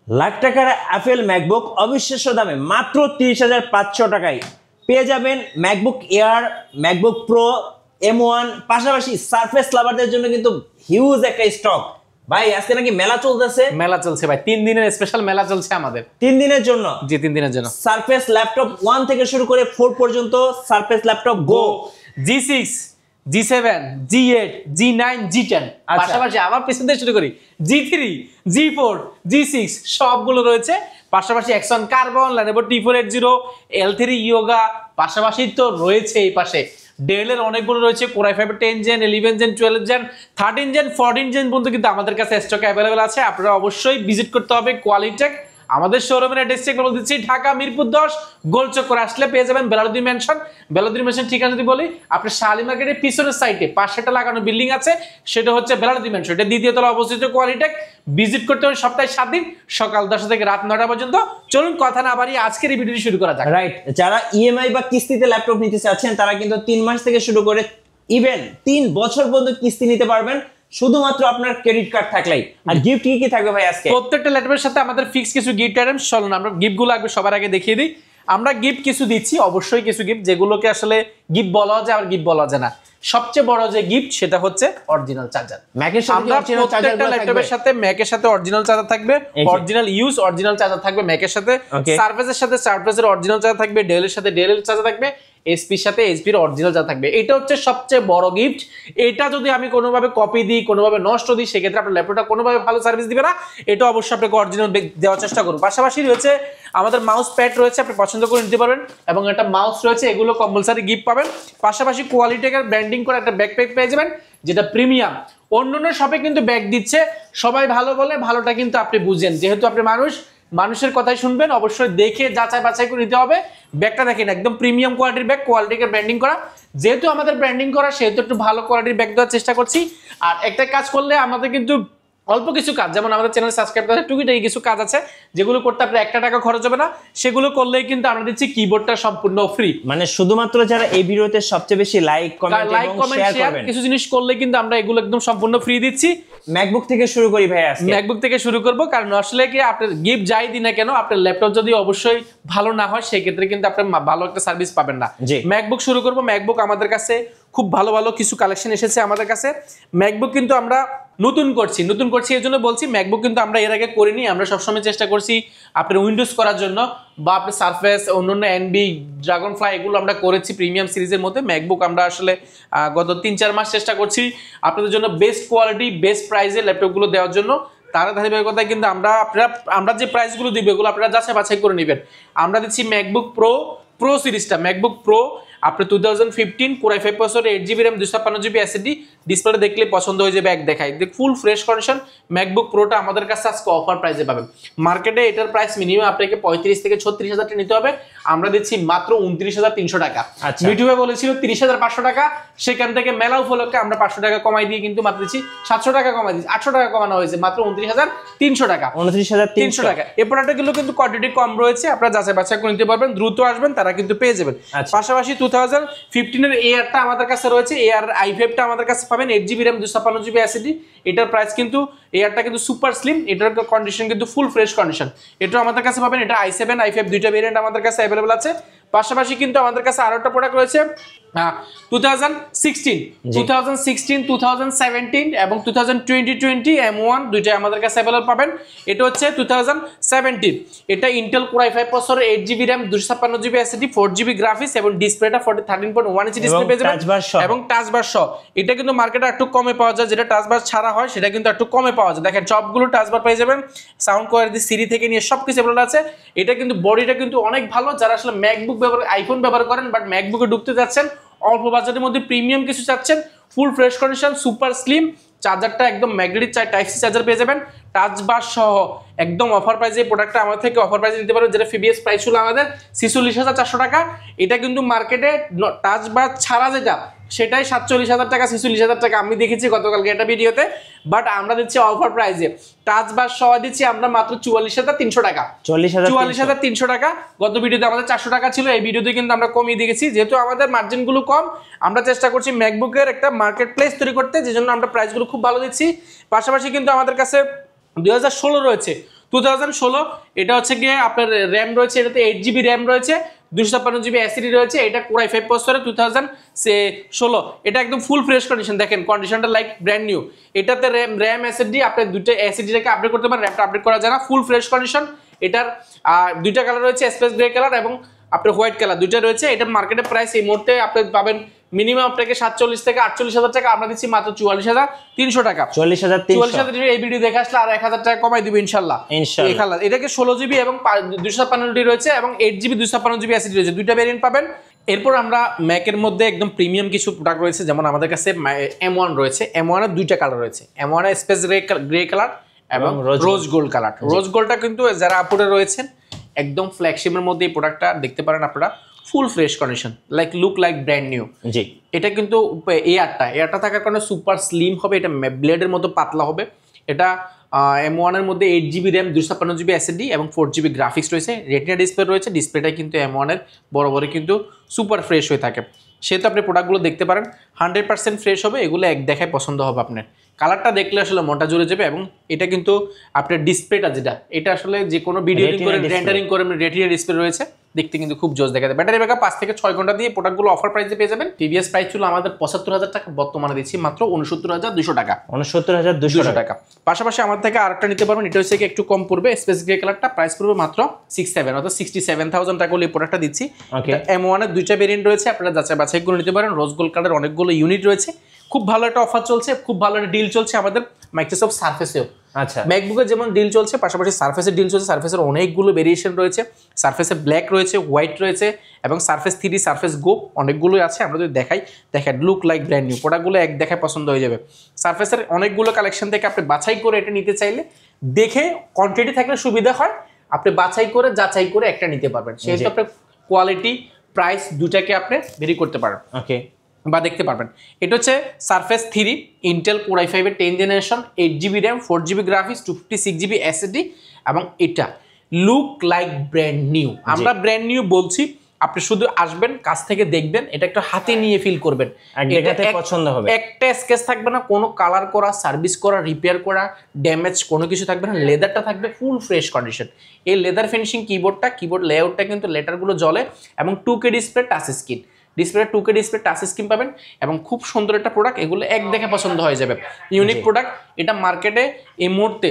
লাখ টাকার Apple MacBook অবিশ্বাস্য দামে মাত্র 30,500 টাকায় পেয়ে যাবেন MacBook air, MacBook pro, M1, পাশাপাশি সারফেস লাভারদের জন্য কিন্তু হিউজ একটা স্টক। ভাই আজকে নাকি মেলা চলতেছে। মেলা চলছে ভাই, 3 দিনের স্পেশাল মেলা চলছে আমাদের। 3 দিনের জন্য? জি 3 দিনের জন্য। সারফেস ল্যাপটপ 1 থেকে শুরু করে 4 পর্যন্ত, সারফেস ল্যাপটপ গো, G6, G7, G8, G9, G10, পাশাপাশি আবার পিছন থেকে শুরু করি G3, G4, G6 সবগুলো রয়েছে। পাশাপাশি Axon Carbon, Lenovo T480, L3 Yoga, পাশাপাশি তো রয়েছে এই পাশে ডেল এর অনেকগুলো রয়েছে, Core i5 10 gen, 11 gen, 12 gen, 13 gen, 14 gen পর্যন্ত কিন্তু আমাদের কাছে স্টকে অ্যাভেলেবল আছে। আপনারা অবশ্যই ভিজিট করতে হবে কোয়ালিটেক। আমাদের শোরুমের অ্যাড্রেস বলে দিচ্ছি, ঢাকা মিরপুর 10 গোলচক্কর আসলে পেয়ে যাবেন বেলালুদ্দিন ম্যানশন। বেলালুদ্দিন ম্যানশন ঠিকানা যদি বলি, আপনার শালি মার্কেটের পিছনের সাইডে পাশে একটা লাগানো বিল্ডিং আছে, সেটা হচ্ছে বেলালুদ্দিন ম্যানশন। এটা দ্বিতীয় তলা অবস্থিত কোয়ালিটেক। ভিজিট করতে হবে সপ্তাহে 7 দিন, সকাল 10টা থেকে রাত 9টা পর্যন্ত। চলুন কথা না বাড়িয়ে আজকের এই ভিডিওটি শুরু করা যাক। রাইট, যারা ইএমআই বা কিস্তিতে ল্যাপটপ নিতে চাচ্ছেন তারা কিন্তু 3 মাস থেকে শুরু করে ইভেন 3 বছর পর্যন্ত কিস্তি নিতে পারবেন, শুধুমাত্র আপনার ক্রেডিট কার্ড থাকলেই। আর গিফট কি থাকবে ভাই আজকে? প্রত্যেকটা ল্যাপটপের সাথে আমাদের ফিক্স কিছু গিফট আইটেম। চলুন আমরা গিফটগুলো আগে সবার আগে দেখিয়ে দিই। আমরা গিফট কিছু দিচ্ছি, অবশ্যই কিছু গিফট যেগুলোকে আসলে গিফট বলা যায় আর গিফট বলা যায় না। সবচেয়ে বড় যে গিফট সেটা হচ্ছে অরিজিনাল চার্জার। ম্যাকের সাথে অরিজিনাল চার্জার থাকবে, ল্যাপটপের সাথে ম্যাকের সাথে অরিজিনাল চার্জার থাকবে, অরিজিনাল ইউজ অরিজিনাল চার্জার থাকবে ম্যাকের সাথে, সারফেসের সাথে সারফেসের অরিজিনাল চার্জার থাকবে, ডেলের সাথে ডেলের চার্জার থাকবে, এসপির সাথে এসপির অরিজিনাল চার্জার থাকবে। এটা হচ্ছে সবচেয়ে বড় গিফট। এটা যদি আমি কোনোভাবে কপি দিই, কোনোভাবে নষ্ট দিই, সেক্ষেত্রে আপনার ল্যাপটপটা কোনোভাবে ভালো সার্ভিস দিবে না। এটা অবশ্যই আপনাকে অরিজিনাল দেওয়ার চেষ্টা করুন। পাশাপাশি রয়েছে আমাদের মাউস প্যাড রয়েছে, আপনি পছন্দ করে নিতে পারবেন, এবং একটা মাউস রয়েছে, এগুলো কম্পালসারি গিফট পাবেন। পাশাপাশি কোয়ালিটির ব্র্যান্ডিং করে একটা ব্যাকপ্যাক পেয়ে যাবেন, যেটা প্রিমিয়াম। অন্যান্য শপে কিন্তু ব্যাগ দিচ্ছে, সবাই ভালো বলে, ভালোটা কিন্তু আপনি বুঝেন, যেহেতু আপনি মানুষের কথাই শুনবেন, অবশ্যই দেখে যাচাই বাছাই করে নিতে হবে। ব্যাগটা দেখেন একদম প্রিমিয়াম কোয়ালিটির ব্যাগ, কোয়ালিটিকে ব্র্যান্ডিং করা। যেহেতু আমাদের ব্র্যান্ডিং করা, সেহেতু একটু ভালো কোয়ালিটির ব্যাগ দেওয়ার চেষ্টা করছি। আর একটা কাজ করলে আমাদের কিন্তু অল্প কিছু কাজ, যেমন আমাদের চ্যানেল সাবস্ক্রাইব করে টুকিটাকি কিছু কাজ আছে যেগুলো করতে আপনার 1 টাকা খরচ হবে না, সেগুলো করলেই কিন্তু আমরা দিচ্ছি কিবোর্ডটা সম্পূর্ণ ফ্রি। মানে শুধুমাত্র যারা এই ভিডিওতে সবচেয়ে বেশি লাইক কমেন্ট এবং শেয়ার করবেন, কিছু জিনিস করলে কিন্তু আমরা এগুলো একদম সম্পূর্ণ ফ্রি দিচ্ছি। ম্যাকবুক থেকে শুরু করি ভাই আজকে। ম্যাকবুক থেকে শুরু করব, কারণ আসলে কি আপনার গিফট যাই দিই না কেন, আপনার ল্যাপটপ যদি অবশ্যই ভালো না হয়, সেই ক্ষেত্রে কিন্তু আপনি ভালো একটা সার্ভিস পাবেন না। ম্যাকবুক শুরু করব। ম্যাকবুক আমাদের কাছে খুব ভালো ভালো কিছু কালেকশন এসেছে আমাদের কাছে। ম্যাকবুক কিন্তু আমরা নতুন করছি এই জন্য বলছি, ম্যাকবুক কিন্তু আমরা এর আগে করিনি। আমরা সবসময় চেষ্টা করছি আপনার উইন্ডোজ করার জন্য, বা আপনার সারফেস, অন্যান্য এনবি, ড্রাগনফ্লাই, এগুলো আমরা করেছি প্রিমিয়াম সিরিজের মধ্যে। ম্যাকবুক আমরা আসলে গত 3-4 মাস চেষ্টা করছি আপনাদের জন্য বেস্ট কোয়ালিটি বেস্ট প্রাইসে ল্যাপটপগুলো দেওয়ার জন্য। তার ধারাবাহিকতায় কিন্তু আমরা যে প্রাইসগুলো দিব, এগুলো আপনারা যাচাই বাছাই করে নেবেন। আমরা দিচ্ছি ম্যাকবুক প্রো সিরিজটা, ম্যাকবুক প্রো আপনার 2015 Core i5 processor, 8GB RAM, 256GB SSD। Display দেখলে পছন্দ হয়ে যাবে, এক দেখাই ফুল ফ্রেশ কন্ডিশন। ম্যাকবুক প্রোটা আমাদের কাছে আজকে অফার প্রাইসে পাবেন। মার্কেটে এটার প্রাইস মিনিমাম আপনাকে 35 থেকে 36 হাজার নিতে হবে, আমরা দিচ্ছি মাত্র 29,300 টাকা। ইউটিউবে বলেছিল 30,500 টাকা, সেখান থেকে মেলা উপলক্ষে আমরা 500 টাকা কমাই দিয়ে কিন্তু মাত্র দিচ্ছি 700 টাকা কমাই দিচ্ছি, 800 টাকা কমানো হয়েছে, মাত্র 29,300 টাকা। 29,300 টাকা। এই প্রোডাক্টগুলো কিন্তু কোয়ান্টিটি কম রয়েছে, আপনারা যাচাই বাছাই করে নিতে পারবেন, দ্রুত আসবেন, তারা কিন্তু পেয়ে যাবেন। পাশাপাশি 2015 এর এয়ারটা আমাদের কাছে রয়েছে, এয়ার i5টা আমাদের কাছে পাবেন, 8GB RAM, 256GB SSD। এটার প্রাইস কিন্তু, এয়ারটা কিন্তু সুপার স্লিম, এটার কন্ডিশন কিন্তু ফুল ফ্রেশ কন্ডিশন। এটা আমাদের কাছে পাবেন, এটা i7 i5 দুইটা ভেরিয়েন্ট আমাদের কাছে অ্যাভেলেবল আছে। পাশাপাশি কিন্তু আমাদের কাছে আরো একটা প্রোডাক্ট রয়েছে 2016, 2017 এবং 2020 M1 দুইটাই আমাদের কাছে অ্যাভেলেবল পাবেন। এটা হচ্ছে 2017, এটা Intel Core i5 processor, 8GB RAM, 256GB SSD, 4GB graphics, এবং ডিসপ্লেটা 13.1 ইঞ্চি ডিসপ্লে পেয়ে যাবেন, এবং টাচ বার সহ। এটা কিন্তু মার্কেটে একটু কমে পাওয়া যায়, যেটা টাচ বার ছাড়া হয় সেটা কিন্তু একটু কমে পাওয়া যায়। দেখেন সবগুলো টাচ বার পেয়ে যাবেন, সাউন্ড কোয়ালিটি সিরি থেকে নিয়ে সবকিছু অ্যাভেলেবল আছে। এটা কিন্তু বডিটা কিন্তু অনেক ভালো, যারা আসলে ম্যাকবুক আইফোন ব্যবহার করেন বাট ম্যাকবুকে ঢুকতে যাচ্ছেন, অল্প বাজেটের মধ্যে প্রিমিয়াম কিছু চাচ্ছেন, ফুল ফ্রেশ কন্ডিশন, সুপার স্লিম, চার্জারটা একদম ম্যাগনেটিক টাইপ সি চার্জার পেয়ে যাবেন, টাচ বার সহ একদম অফার প্রাইসে। এই প্রোডাক্টটা আমাদের থেকে অফার প্রাইসে নিতে পারবেন, যেটা প্রিভিয়াস প্রাইস ছিল আমাদের 46,400 টাকা। এটা কিন্তু মার্কেটে টাচ বার ছাড়া যেটা, সেটাই 47,000 টাকা, 46,000 টাকা আমি দেখেছি গতকালকে একটা ভিডিওতে। বাট আমরা দিচ্ছি অফার প্রাইসে, টাচ বার সহ দিচ্ছি আমরা মাত্র 44,300 টাকা। 44,300 টাকা। গত ভিডিওতে আমাদের 400 টাকা ছিল, এই ভিডিওতে কিন্তু আমরা কমিয়ে দিয়েছি, যেহেতু আমাদের মার্জিনগুলো কম। আমরা চেষ্টা করছি ম্যাকবুকের একটা মার্কেট প্লেস তৈরি করতে, যে জন্য আমরা প্রাইসগুলো খুব ভালো দিচ্ছি। পাশাপাশি কিন্তু আমাদের কাছে 2016 রয়েছে, 2016 এটা হচ্ছে গিয়ে আপনার র্যাম রয়েছে, এটাতে 8GB র্যাম রয়েছে, 256GB এসএসডি রয়েছে, এটা Core i5 প্রসেসরে 2016, এটা একদম ফুল ফ্রেশ কন্ডিশন, দেখেন কন্ডিশনটা লাইক ব্র্যান্ড নিউ। এটাতে র্যাম এসএসডি আপনি দুটো এসএসডিটাকে আপডেট করতে পারেন, র্যামটা আপডেট করা যায় না, ফুল ফ্রেশ কন্ডিশন। এটার দুইটা কালার রয়েছে, স্পেস গ্রে কালার এবং আপনার হোয়াইট কালার, দুইটা রয়েছে। এটা মার্কেটের প্রাইস এই মুহূর্তে আপনি পাবেন মিনিমাম আপনাকে 47 থেকে 48,000 টাকা, আমরা দিচ্ছি মাত্র 44,300 টাকা। 44,300 এই ভিডিও দেখে আসলে আর 1,000 টাকা কমাই দিব ইনশাআল্লাহ। এই কালার এটাকে 16GB এবং 256GB রয়েছে এবং 8GB 256GB এসএসডি রয়েছে, দুইটা ভেরিয়েন্ট পাবেন। এরপর আমরা ম্যাকের মধ্যে একদম প্রিমিয়াম কিছু প্রোডাক্ট রয়েছে, যেমন আমাদের কাছে M1 রয়েছে। M1 এর দুইটা কালার রয়েছে, M1 এর স্পেস গ্রে কালার এবং রোজ গোল্ড কালার। রোজ গোল্ডটা কিন্তু যারা আপুরে রয়েছেন একদম ফ্ল্যাগশিপের মধ্যে এই প্রোডাক্টটা দেখতে পারেন আপনারা, full fresh condition, like look like brand new. জি, এটা কিন্তু এয়ারটা থাকার কারণে সুপার স্লিম হবে, এটা ব্লেডের মতো পাতলা হবে। এটা M1 এর মধ্যে 8GB র্যাম, 256GB এসএসডি এবং 4GB গ্রাফিক্স রয়েছে, রেটিনা ডিসপ্লে রয়েছে। ডিসপ্লেটা কিন্তু M1 এর বড় কিন্তু সুপার ফ্রেশ হয়ে থাকে, সেহেতু আপনি প্রোডাক্টগুলো দেখতে পারেন 100% ফ্রেশ হবে। এগুলো এক দেখায় পছন্দ হবে আপনার, কালারটা দেখলে আসলে মনটা জুড়ে যাবে। এবং এটা কিন্তু আপনার ডিসপ্লেটা যেটা, এটা আসলে যে কোনো ভিডিও এডিটিং করে রেন্ডারিং করে রেটিনা ডিসপ্লে রয়েছে, দেখতে কিন্তু খুব জোস দেখা যায়। ব্যাটারি ব্যাকআপ 5 থেকে 6 ঘন্টা দিয়ে প্রোডাক্টগুলো অফার প্রাইসে পেয়ে যাবেন। প্রিভিয়াস প্রাইস ছিল আমাদের 75,000 টাকা, বর্তমানে দিচ্ছি মাত্র 69,200 টাকা। 69,200 টাকা। পাশাপাশি আমাদের থেকে আরেকটা নিতে পারবেন, এটা হচ্ছে কি একটু কম পড়বে, স্পেস গ্রে কালারটা, প্রাইস পড়বে মাত্র 67 অর্থাৎ 67,000 টাকা হলে এই প্রোডাক্টটা দিচ্ছি। M1 এর দুইটা ভেরিয়েন্ট রয়েছে, আপনারা যাচাই বাছাই করে নিতে পারেন। রোজ গোল্ড কালার অনেকগুলো ইউনিট রয়েছে, খুব ভালো একটা অফার চলছে, খুব ভালো একটা ডিল চলছে আমাদের মাইক্রোসফট সারফেসেও। আচ্ছা, ম্যাকবুকের যেমন ডিল চলছে, পাশাপাশি সারফেসের ডিল চলছে। সারফেসের অনেকগুলো ভেরিয়েশন রয়েছে, সারফেসে ব্ল্যাক রয়েছে, হোয়াইট রয়েছে এবং সারফেস 3, সারফেস গো অনেকগুলোই আছে। আমরা যদি দেখেন লুক লাইক ব্র্যান্ড নিউ, প্রোডাক্টগুলো এক দেখায় পছন্দ হয়ে যাবে। সারফেসের অনেকগুলো কালেকশন থেকে আপনি বাছাই করে এটা নিতে চাইলে, দেখে কোয়ান্টিটি থাকলে সুবিধা হয়, আপনি বাছাই করে যাচাই করে একটা নিতে পারবেন, সেহেতু আপনার কোয়ালিটি প্রাইস দুটাকে আপনি ভেরি করতে পারেন বা দেখতে পারবেন। এটা হচ্ছে সারফেস 3 ইন্টেল Core i5 এর 10th generation, 8GB RAM, 4GB graphics, 256GB SSD এবং এটা লুক লাইক ব্র্যান্ড নিউ। আমরা ব্র্যান্ড নিউ বলছি, আপনি শুধু আসবেন, কাছ থেকে দেখবেন, এটা একটু হাতে নিয়ে ফিল করবেন, এটাতে পছন্দ হবে। একটা স্কেচ থাকবে না, কোনো কালার করা, সার্ভিস করা, রিপেয়ার করা, ড্যামেজ কোনো কিছু থাকবে না। লেদারটা থাকবে ফুল ফ্রেশ কন্ডিশন। এই লেদার ফিনিশিং কিবোর্ড লেআউটটা কিন্তু লেটারগুলো জ্বলে এবং 2K display touch screen, display 2K display touch screen পাবেন এবং খুব সুন্দর একটা প্রোডাক্ট, এগুলো এক দেখে পছন্দ হয়ে যাবে। ইউনিক প্রোডাক্ট, এটা মার্কেটে এই মুহূর্তে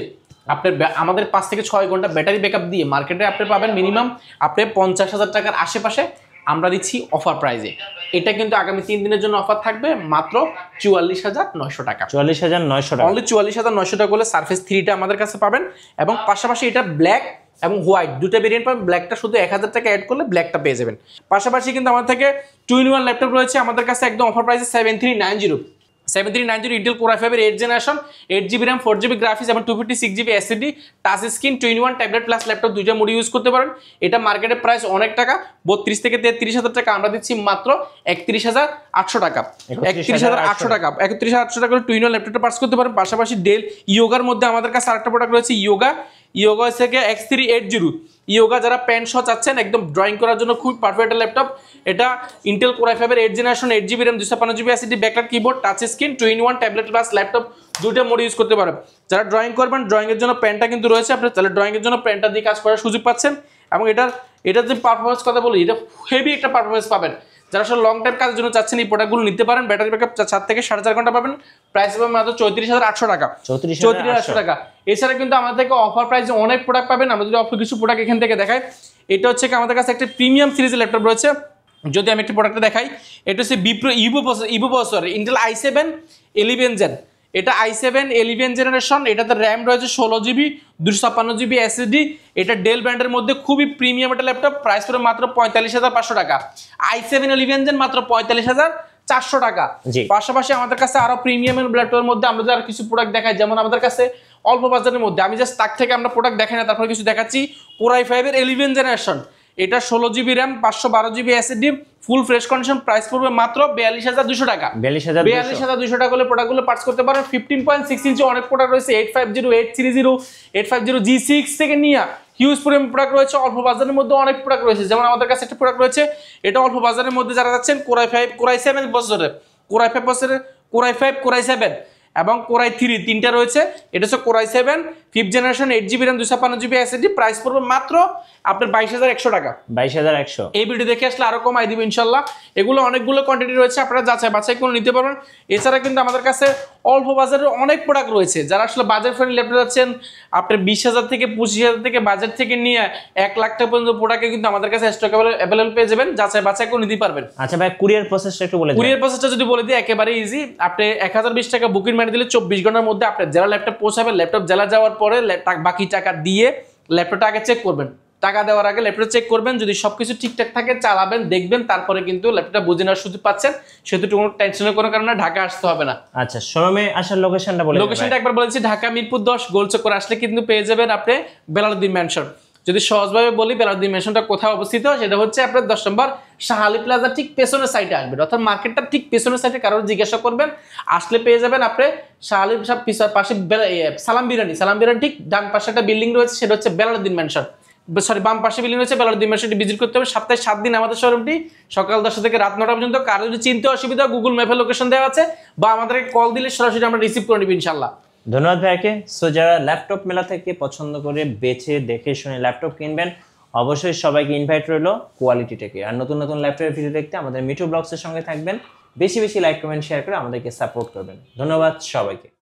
আপনার আমাদের 5 থেকে 6 ঘন্টা ব্যাটারি ব্যাকআপ দিয়ে মার্কেটে আপনি পাবেন মিনিমাম আপনি 50,000 টাকার আশেপাশে, আমরা দিচ্ছি অফার প্রাইজে। এটা কিন্তু আগামী 3 দিনের জন্য অফার থাকবে মাত্র 44,900 টাকা। 44,900 টাকা, অনলি 44,900 টাকা হলে সারফেস 3টা আমাদের কাছে পাবেন। এবং পাশাপাশি এটা ব্ল্যাক এবং হোয়াইট দুটো ভেরিয়েন্ট পাবেন, ব্ল্যাকটা শুধু 1,000 টাকা অ্যাড করলে ব্ল্যাকটা পেয়ে যাবেন। পাশাপাশি কিন্তু আমাদের থেকে 2-in-1 ল্যাপটপ রয়েছে আমাদের কাছে একদম অফার প্রাইসে 7390 ইন্টেল Core i5 এর 8th generation, 8GB RAM, 4GB graphics এবং 256GB SSD, touch screen, 2-in-1 tablet plus laptop, দুইটা মোড ইউজ করতে পারেন। এটা মার্কেটের প্রাইস অনেক টাকা, 32 থেকে 33,000 টাকা, আমরা দিচ্ছি মাত্র 31,800 টাকা। 31,800 টাকা, 31,800 টাকা 2-in-1 ল্যাপটপটা পার্স করতে পারেন। পাশাপাশি ডেল ইয়োগার মধ্যে আমাদের কাছে আরেকটা প্রোডাক্ট রয়েছে, ইয়োগা থেকে X380। ইয়োগা যারা পেন সহ চাচ্ছেন একদম ড্রয়িং করার জন্য খুব পারফেক্ট ল্যাপটপ। এটা ইন্টেল Core i5 এর 8th generation, 8GB RAM, 256GB SSD, backlight keyboard, touch screen, 2-in-1 tablet plus laptop, দুটো মোড ইউজ করতে পারেন। যারা ড্রয়িং করবেন, ড্রয়িং এর জন্য পেনটা কিন্তু রয়েছে, আপনি তাহলে ড্রয়িং এর জন্য পেনটা দিয়ে কাজ করার সুযোগ পাচ্ছেন। এবং এটার যে পারফরমেন্স কথা বলি, এটা হেভি একটা পারফরমেন্স পাবেন। যারা আসলে লং টাইম কাজের জন্য চাচ্ছেন এই প্রোডাক্টগুলো নিতে পারেন। ব্যাটারি ব্যাকআপ 4 থেকে 4.5 ঘন্টা পাবেন। প্রাইস পাবেন মাত্র 34,800 টাকা। 34,800 টাকা। এছাড়া কিন্তু আমাদের থেকে অফার প্রাইসে অনেক প্রোডাক্ট পাবেন। আমরা যদি অফার কিছু প্রোডাক্ট এখান থেকে দেখাই, এটা হচ্ছে কি আমাদের কাছে একটা প্রিমিয়াম সিরিজের ল্যাপটপ রয়েছে। যদি আমি একটা প্রোডাক্টটা দেখাই, এটা হচ্ছে vPro Evo processor, Intel i7 11 gen. এটা i7 11 জেনারেশন, এটাতে র্যাম রয়েছে 16GB, 256GB এসএসডি। এটা ডেল ব্র্যান্ডের মধ্যে খুবই প্রিমিয়াম একটা ল্যাপটপ, প্রাইস পড়ে মাত্র 45,500 টাকা। i7 11 জেন মাত্র 45,400 টাকা। পাশাপাশি আমাদের কাছে আরো প্রিমিয়ামের ল্যাপটপের মধ্যে আমরা আর কিছু প্রোডাক্ট দেখাই, যেমন আমাদের কাছে অল্প বাজারের মধ্যে আমি জাস্ট তাক থেকে আমরা প্রোডাক্ট দেখাই না, তারপরে কিছু দেখাচ্ছি। Core i5 এর 11 জেনারেশন, এটা 16GB র্যাম, 512GB এসএসডি, ফুল ফ্রেশ কন্ডিশন, প্রাইস পড়বে মাত্র 42,200 টাকা। 42,200 টাকা হলে প্রোডাক্টগুলো পার্চ করতে পারেন। 15.6 ইঞ্চি অনেক প্রোডাক্ট রয়েছে, 850, 830, 850 G6 থেকে নিয়ে হিউজ পরিমাণ প্রোডাক্ট রয়েছে। অল্প বাজারের মধ্যে অনেক প্রোডাক্ট রয়েছে, যেমন আমাদের কাছে একটা প্রোডাক্ট রয়েছে, এটা অল্প বাজারের মধ্যে যারা যাচ্ছেন Core i5 Core i7 প্রসেসরে, Core i5 প্রসেসরে, Core i5 Core i7 এবং কোরাই 3 তিনটা রয়েছে। এটা হচ্ছে core i 7 5th generation 8GB RAM 256GB SSD, price পড়বে মাত্র আপনার 22,100 টাকা। 22,100। এই ভিডিও দেখে আসলে আরো কমাই দিব ইনশাল্লাহ। এগুলো অনেকগুলো কোয়ান্টিটি রয়েছে, আপনারা যাচাই বাছাই করে নিতে পারবেন। এছাড়া কিন্তু আমাদের কাছে অল্প বাজারের অনেক প্রোডাক্ট রয়েছে, যারা আসলে বাজার ফ্রেন্ডলি ল্যাপটপ যাচ্ছেন আপনার 20,000 থেকে 25,000 থেকে বাজার থেকে নিয়ে 1 লাখ টাকা পর্যন্ত প্রোডাক্ট কিন্তু আমাদের কাছে স্টক অ্যাভেলেবল পেয়ে যাবেন, যাচাই বাছাই করে নিতে পারবেন। আচ্ছা ভাই, কুরিয়ার প্রসেসটা একটু বলে দিন। কুরিয়ার প্রসেসটা যদি বলে দিই একেবারে ইজি। আপনি 1020 টাকা বুকিং মানি দিলে 24 ঘন্টার মধ্যে আপনার জেলা ল্যাপটপ পৌঁছাবে। ল্যাপটপ জেলা যাওয়ার পরে বাকি টাকা দিয়ে ল্যাপটপটা আগে চেক করবেন। টাকা দেওয়ার আগে ল্যাপটপ চেক করবেন, যদি সবকিছু ঠিকঠাক থাকে চালাবেন, দেখবেন, তারপরে কিন্তু ল্যাপটপটা বুঝে নেওয়ার সুযোগ পাচ্ছেন। সেহেতু কোনো টেনশনের কোনো কারণে ঢাকা আসতে হবে না। আচ্ছা, শোরুমে আসার লোকেশনটা বলে দিন। লোকেশনটা একবার বলেছি, ঢাকা মিরপুর 10 গোলচক্কর আসলে কিন্তু পেয়ে যাবেন আপনি বেলালউদ্দিন ম্যানশন। যদি সহজভাবে বলি বেলালউদ্দিন ম্যানশনটা কোথায় অবস্থিত, সেটা হচ্ছে আপনার 10 নম্বর শাহ আলী প্লাজা ঠিক পেছনের সাইডে আসবেন, অর্থাৎ মার্কেটটা ঠিক পেছনের সাইডে। কারোর জিজ্ঞাসা করবেন, আসলে পেয়ে যাবেন আপনি শাহ আলী পাশে সালাম বিরিয়ানি ঠিক ডান পাশে একটা বিল্ডিং রয়েছে, সেটা হচ্ছে বেলালউদ্দিন ম্যানশন। সরি, বাম পাশে বিল্ডিং রয়েছে বেলালউদ্দিন ম্যানশনটি ভিজিট করতে হবে। সপ্তাহে 7 দিন আমাদের শোরুমটি সকাল 10টা থেকে রাত 9টা পর্যন্ত। কারো যদি চিনতে অসুবিধা, গুগল ম্যাপে লোকেশন দেওয়া আছে, বা আমাদেরকে কল দিলে সরাসরি আমরা রিসিভ করে নিব ইনশাল্লাহ। ধন্যবাদ ভাইকে। সো যারা ল্যাপটপ মেলা থেকে পছন্দ করে বেছে দেখে শুনে ল্যাপটপ কিনবেন, অবশ্যই সবাইকে ইনভাইট রইল কোয়ালিটি থেকে। আর নতুন নতুন ল্যাপটপের ভিডিও দেখতে আমাদের মিঠু ব্লগসের সঙ্গে থাকবেন। বেশি বেশি লাইক কমেন্ট শেয়ার করে আমাদেরকে সাপোর্ট করবেন। ধন্যবাদ সবাইকে।